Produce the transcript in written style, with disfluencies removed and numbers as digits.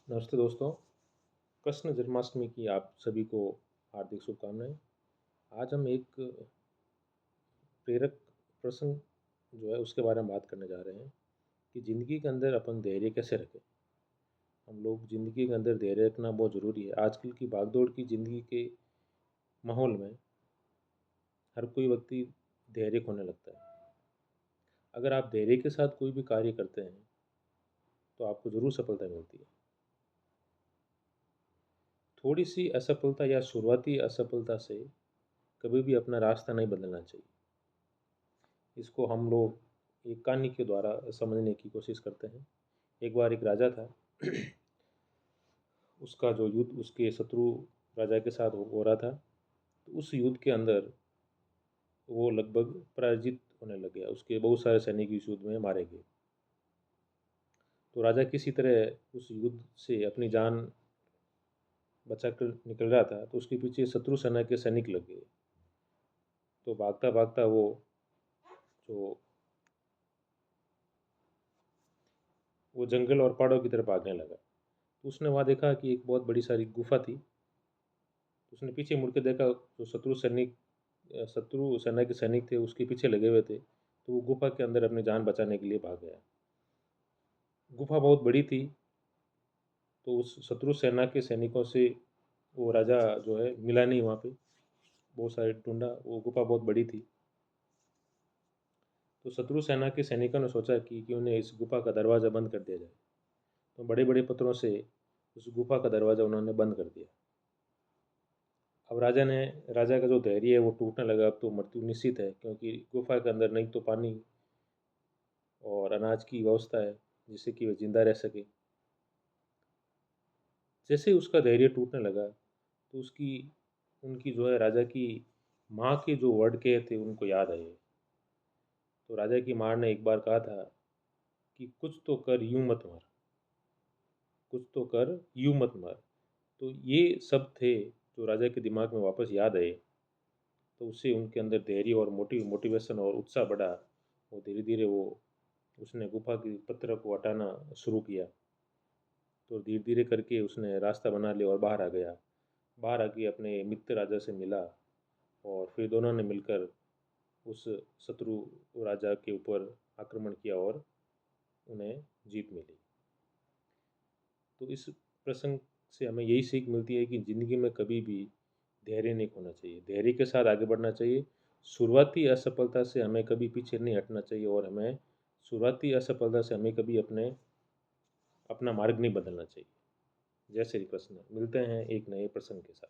नमस्ते दोस्तों। कृष्ण जन्माष्टमी की आप सभी को हार्दिक शुभकामनाएं। आज हम एक प्रेरक प्रसंग जो है उसके बारे में बात करने जा रहे हैं कि ज़िंदगी के अंदर अपन धैर्य कैसे रखें। हम लोग ज़िंदगी के अंदर धैर्य रखना बहुत ज़रूरी है। आजकल की भागदौड़ की ज़िंदगी के माहौल में हर कोई व्यक्ति धैर्य खोने लगता है। अगर आप धैर्य के साथ कोई भी कार्य करते हैं तो आपको ज़रूर सफलता मिलती है। थोड़ी सी असफलता या शुरुआती असफलता से कभी भी अपना रास्ता नहीं बदलना चाहिए। इसको हम लोग एक कहानी के द्वारा समझने की कोशिश करते हैं। एक बार एक राजा था। उसका जो युद्ध उसके शत्रु राजा के साथ हो रहा था, तो उस युद्ध के अंदर वो लगभग पराजित होने लग गया। उसके बहुत सारे सैनिक इस युद्ध में मारे गए। तो राजा किसी तरह उस युद्ध से अपनी जान बचा कर निकल रहा था, तो उसके पीछे शत्रु सेना के सैनिक लग गए। तो भागता भागता जो वो जंगल और पहाड़ों की तरफ भागने लगा। तो उसने वहाँ देखा कि एक बहुत बड़ी सारी गुफा थी। तो उसने पीछे मुड़ के देखा, जो शत्रु सेना के सैनिक थे उसके पीछे लगे हुए थे। तो वो गुफा के अंदर अपनी जान बचाने के लिए भाग गया। गुफा बहुत बड़ी थी, तो उस शत्रु सेना के सैनिकों से वो राजा जो है मिला नहीं वहाँ पे। बहुत सारे ढूंढा, वो गुफा बहुत बड़ी थी। तो शत्रु सेना के सैनिकों ने सोचा कि क्यों न इस गुफा का दरवाज़ा बंद कर दिया जाए। तो बड़े बड़े पत्थरों से उस गुफा का दरवाज़ा उन्होंने बंद कर दिया। अब राजा का जो धैर्य है वो टूटने लगा। अब तो मृत्यु निश्चित है, क्योंकि गुफा के अंदर नहीं तो पानी और अनाज की व्यवस्था है जिससे कि वह जिंदा रह सके। जैसे ही उसका धैर्य टूटने लगा, तो उसकी उनकी जो है राजा की माँ के जो वर्ड कहे थे उनको याद आए। तो राजा की माँ ने एक बार कहा था कि कुछ तो कर यूं मत मर, कुछ तो कर यूं मत मर। तो ये सब थे जो राजा के दिमाग में वापस याद आए। तो उससे उनके अंदर धैर्य और मोटिवेशन और उत्साह बढ़ा। वो धीरे धीरे वो उसने गुफा की पत्थर को हटाना शुरू किया। तो धीरे धीरे करके उसने रास्ता बना लिया और बाहर आ गया। बाहर आके अपने मित्र राजा से मिला, और फिर दोनों ने मिलकर उस शत्रु राजा के ऊपर आक्रमण किया और उन्हें जीत मिली। तो इस प्रसंग से हमें यही सीख मिलती है कि ज़िंदगी में कभी भी धैर्य नहीं खोना चाहिए, धैर्य के साथ आगे बढ़ना चाहिए। शुरुआती असफलता से हमें कभी पीछे नहीं हटना चाहिए, और हमें शुरुआती असफलता से हमें कभी अपना मार्ग नहीं बदलना चाहिए। जय श्री कृष्ण। मिलते हैं एक नए प्रसंग के साथ।